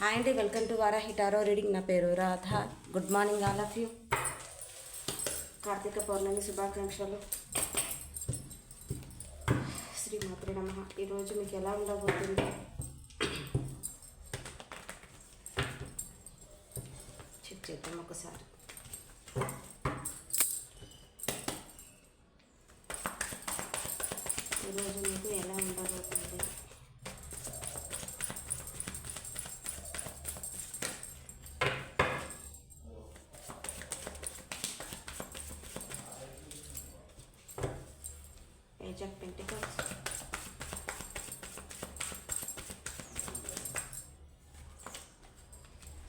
Hi అండి, welcome to Varahi tarot reading. నా పేరు Radha. Good morning all of you. Karthika Pournami శుభాకాంక్షలు. శ్రీ మాత్రే నమః. ఈరోజు మీకు ఎలా ఉండబోతుంది చెక్ చేద్దాం ఒకసారి. ఈరోజు మీకు ఎలా ఉండబోతుంది? Page of Pentacles,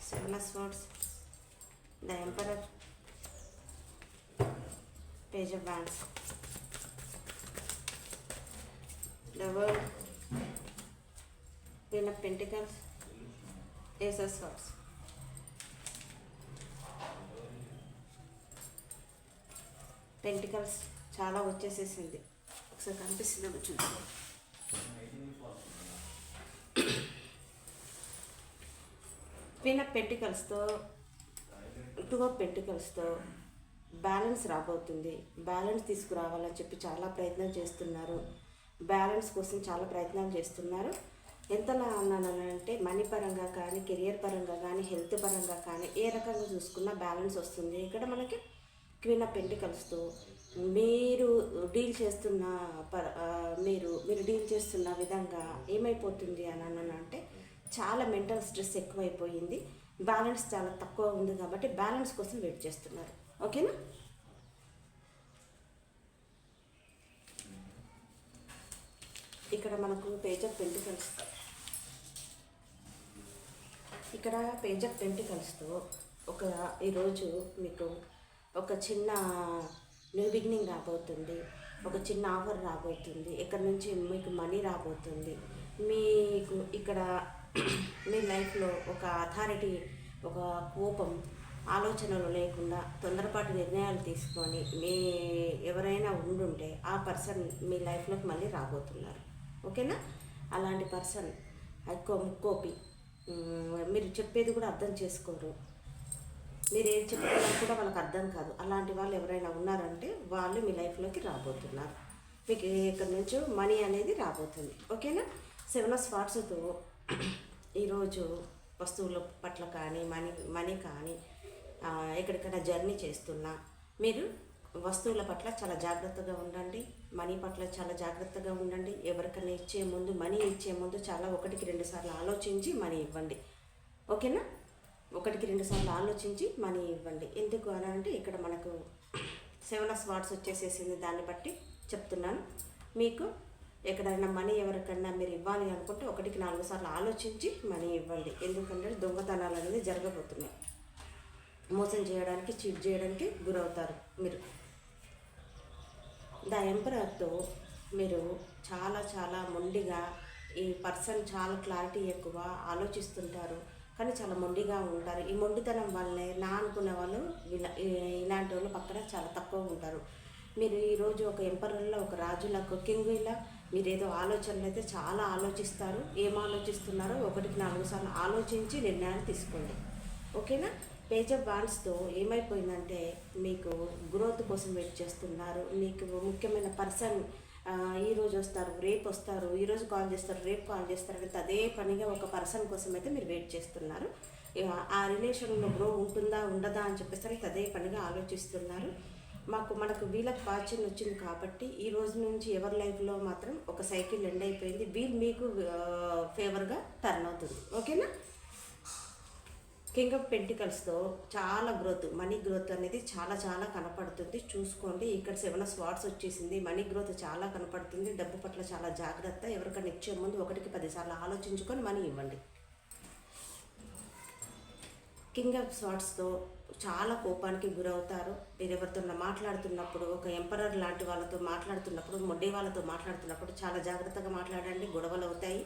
Seven of Swords, the Emperor, Page of Wands, the World, Queen of Pentacles, Ace of Swords. Pentacles చాలా వచ్చేసేసింది. ఒకసారి కనిపిస్తుంది చూద్దాం. క్వీన్ ఆఫ్ పెంటికల్స్తో, టూ ఆఫ్ పెంటికల్స్తో బ్యాలెన్స్ రాబోతుంది. బ్యాలెన్స్ తీసుకురావాలని చెప్పి చాలా ప్రయత్నం చేస్తున్నారు. బ్యాలెన్స్ కోసం చాలా ప్రయత్నాలు చేస్తున్నారు. ఎంతలా అన్నానంటే మనీ పరంగా కానీ, కెరియర్ పరంగా కానీ, హెల్త్ పరంగా కానీ ఏ రకంగా చూసుకున్నా బ్యాలెన్స్ వస్తుంది. ఇక్కడ మనకి క్వీన్ ఆఫ్ పెంటికల్స్తో మీరు డీల్ చేస్తున్న మీరు డీల్ చేస్తున్న విధంగా ఏమైపోతుంది అని అంటే చాలా మెంటల్ స్ట్రెస్ ఎక్కువైపోయింది. బ్యాలెన్స్ చాలా తక్కువ ఉంది కాబట్టి బ్యాలెన్స్ కోసం వెయిట్ చేస్తున్నారు. ఓకేనా? ఇక్కడ మనకు పేజ్ ఆఫ్ పెంటికల్స్, ఇక్కడ పేజ్ ఆఫ్ పెంటికల్స్తో ఈరోజు మీకు ఒక చిన్న న్యూ బిగినింగ్ రాబోతుంది. ఒక చిన్న ఆఫర్ రాబోతుంది. ఇక్కడ నుంచి మీకు మనీ రాబోతుంది. మీకు ఇక్కడ మీ లైఫ్లో ఒక అథారిటీ, ఒక కోపం, ఆలోచనలు లేకుండా తొందరపాటు నిర్ణయాలు తీసుకొని ఎవరైనా ఉండుంటే ఆ పర్సన్ మీ లైఫ్లోకి మళ్ళీ రాబోతున్నారు. ఓకేనా? అలాంటి పర్సన్ ఎక్కువ ముక్కోపి, మీరు చెప్పేది కూడా అర్థం చేసుకోరు. మీరు ఏం చెప్తున్నా కూడా వాళ్ళకి అర్థం కాదు. అలాంటి వాళ్ళు ఎవరైనా ఉన్నారంటే వాళ్ళు మీ లైఫ్లోకి రాబోతున్నారు. మీకు ఇక్కడ నుంచి మనీ అనేది రాబోతుంది. ఓకేనా? సెవెన్ ఆఫ్ స్వార్డ్స్తో ఈరోజు వస్తువుల పట్ల కానీ, మనీ కానీ, ఎక్కడికైనా జర్నీ చేస్తున్నా మీరు వస్తువుల పట్ల చాలా జాగ్రత్తగా ఉండండి. మనీ పట్ల చాలా జాగ్రత్తగా ఉండండి. ఎవరికైనా ఇచ్చే ముందు, మనీ ఇచ్చే ముందు చాలా 1-2 సార్లు ఆలోచించి మనీ ఇవ్వండి. ఓకేనా? 1-2 సార్లు ఆలోచించి మనీ ఇవ్వండి. ఎందుకు అని అంటే ఇక్కడ మనకు సెవెన్ ఆఫ్ స్వార్డ్స్ వచ్చేసేసింది. దాన్ని బట్టి చెప్తున్నాను. మీకు ఎక్కడైనా మనీ ఎవరికైనా మీరు ఇవ్వాలి అనుకుంటే 1-4 సార్లు ఆలోచించి మనీ ఇవ్వండి. ఎందుకంటే దొంగతనాలు అనేది జరగబోతున్నాయి. మోసం చేయడానికి, చీట్ చేయడానికి గురవుతారు మీరు. ద ఎంపరర్తో మీరు చాలా మొండిగా, ఈ పర్సన్ చాలా క్లారిటీ ఎక్కువ, ఆలోచిస్తుంటారు కానీ చాలా మొండిగా ఉంటారు. ఈ మొండితనం వల్లే నా అనుకునే వాళ్ళు ఇలాంటి వాళ్ళు పక్కన చాలా తక్కువ ఉంటారు. మీరు ఈరోజు ఒక ఎంపరర్లో, ఒక రాజులా, ఒక కింగ్లా మీరు ఏదో ఆలోచనలు అయితే చాలా ఆలోచిస్తారు. ఏం ఆలోచిస్తున్నారో 1-4 సార్లు ఆలోచించి నిర్ణయాలు తీసుకోండి. ఓకేనా? పేజ్ ఆఫ్ వాండ్స్తో ఏమైపోయిందంటే మీకు గ్రోత్ కోసం వెయిట్ చేస్తున్నారు. మీకు ముఖ్యమైన పర్సన్ ఈరోజు వస్తారు, రేపు వస్తారు, ఈరోజు కాల్ చేస్తారు, రేపు కాల్ చేస్తారు అంటే అదే పనిగా ఒక పర్సన్ కోసం అయితే మీరు వెయిట్ చేస్తున్నారు. ఆ రిలేషన్లో గ్రో ఉంటుందా ఉండదా అని చెప్పేసరికి అదే పనిగా ఆలోచిస్తున్నారు. మనకు వీళ్ళకి ఫార్చ్యూన్ వచ్చింది కాబట్టి ఈ రోజు నుంచి ఎవరి లైఫ్లో మాత్రం ఒక సైకిల్ ఎండ్ అయిపోయింది. వీళ్ళు మీకు ఫేవర్గా టర్న్ అవుతుంది. ఓకేనా? కింగ్ ఆఫ్ పెంటికల్స్తో చాలా గ్రోత్, మనీ గ్రోత్ అనేది చాలా కనపడుతుంది. చూసుకోండి. ఇక్కడ సెవెన్ ఆఫ్ స్వార్డ్స్ వచ్చేసింది. మనీ గ్రోత్ చాలా కనపడుతుంది. డబ్బు పట్ల చాలా జాగ్రత్త. ఎవరికైనా ఇచ్చే ముందు 1-10 సార్లు ఆలోచించుకొని మనీ ఇవ్వండి. కింగ్ ఆఫ్ స్వార్డ్స్తో చాలా కోపానికి గురవుతారు. మీరు ఎవరితో మాట్లాడుతున్నప్పుడు, ఒక ఎంపరర్ లాంటి వాళ్ళతో మాట్లాడుతున్నప్పుడు, మొడ్డే వాళ్ళతో మాట్లాడుతున్నప్పుడు చాలా జాగ్రత్తగా మాట్లాడండి. గొడవలు అవుతాయి,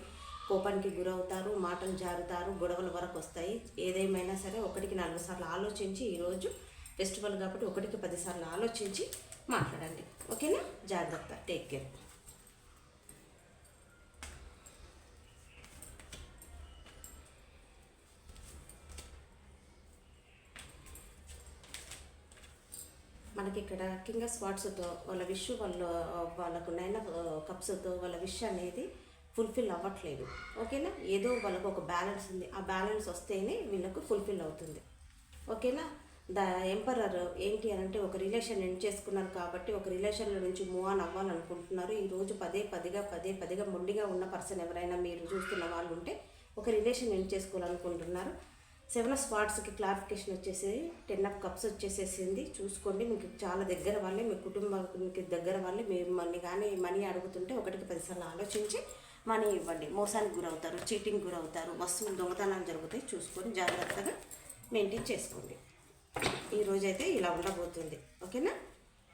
కోపానికి గురవుతారు, మాటలు జారుతారు, గొడవల వరకు వస్తాయి. ఏదేమైనా సరే 1-4 సార్లు ఆలోచించి, ఈరోజు ఫెస్టివల్ కాబట్టి 1-10 సార్లు ఆలోచించి మాట్లాడండి. ఓకేనా? జాగ్రత్త. Take care. మనకి ఇక్కడ కింగ్ ఆఫ్ స్వాట్స్తో వాళ్ళ విష్ వాళ్ళకు నైన్ ఆఫ్ కప్స్తో వాళ్ళ విష్ అనేది ఫుల్ఫిల్ అవ్వట్లేదు. ఓకేనా, ఏదో వాళ్ళకు ఒక బ్యాలెన్స్ ఉంది, ఆ బ్యాలెన్స్ వస్తేనే వీళ్ళకు ఫుల్ఫిల్ అవుతుంది. ఓకేనా, ద ఎంపరర్ ఏంటి అని అంటే ఒక రిలేషన్ ఎండ్ చేసుకున్నారు కాబట్టి ఒక రిలేషన్లో నుంచి మూవ్ ఆన్ అవ్వాలనుకుంటున్నారు. ఈరోజు పదే పదిగా మొండిగా ఉన్న పర్సన్ ఎవరైనా మీరు చూస్తున్న వాళ్ళు ఉంటే ఒక రిలేషన్ ఎండ్ చేసుకోవాలనుకుంటున్నారు. 7 ఆఫ్ స్పాట్స్కి క్లారిఫికేషన్ వచ్చేసి 10 ఆఫ్ కప్స్ వచ్చేసేసింది. చూసుకోండి, మీకు చాలా దగ్గర వాళ్ళే, మీ కుటుంబానికి దగ్గర వాళ్ళే మిమ్మల్ని కానీ మనీ అడుగుతుంటే 1కి 10 సార్లు ఆలోచించి మనీ ఇవ్వండి. మోసానికి గురవుతారు, చీటింగ్ గురవుతారు, వస్తువులు దొంగతనాలు జరుగుతాయి. చూసుకొని జాగ్రత్తగా మెయింటైన్ చేసుకోండి. ఈరోజైతే ఇలా ఉండబోతుంది. ఓకేనా,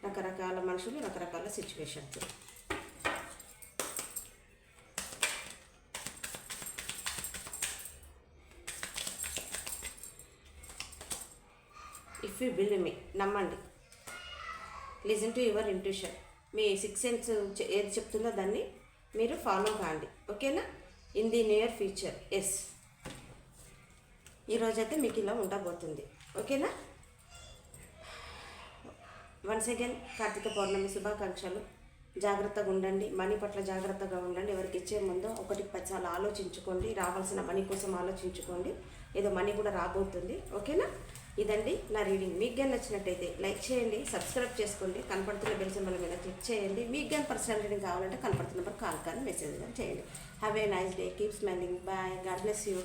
రకరకాల మనుషులు, రకరకాల situations. If you believe me, నమ్మండి. Listen to your intuition. మీ 6 సెన్స్ ఏది చెప్తుందో దాన్ని మీరు ఫాలో కాండి. ఓకేనా, in the near future. Yes, ఈరోజైతే మీకు ఇలా ఉండబోతుంది. ఓకేనా, వన్స్ అగైన్ కార్తీక పౌర్ణమి శుభాకాంక్షలు. జాగ్రత్తగా ఉండండి, మనీ పట్ల జాగ్రత్తగా ఉండండి. ఎవరికి ఇచ్చే ముందు 1కి 10 సార్లు ఆలోచించుకోండి. రావాల్సిన మనీ కోసం ఆలోచించుకోండి, ఏదో మనీ కూడా రాబోతుంది. ఓకేనా, ఇదండి నా రీడింగ్. మీకు కానీ నచ్చినట్టయితే లైక్ చేయండి, సబ్స్క్రైబ్ చేసుకోండి, కనపడుతున్న బెల్ సింబల్ మీద క్లిక్ చేయండి. మీకు కానీ పర్సనల్ రీడింగ్ కావాలంటే కనపడుతున్న నెంబర్ కాల్ కానీ మెసేజ్ కానీ చేయండి. Have a nice day, keep smiling, bye, God bless you.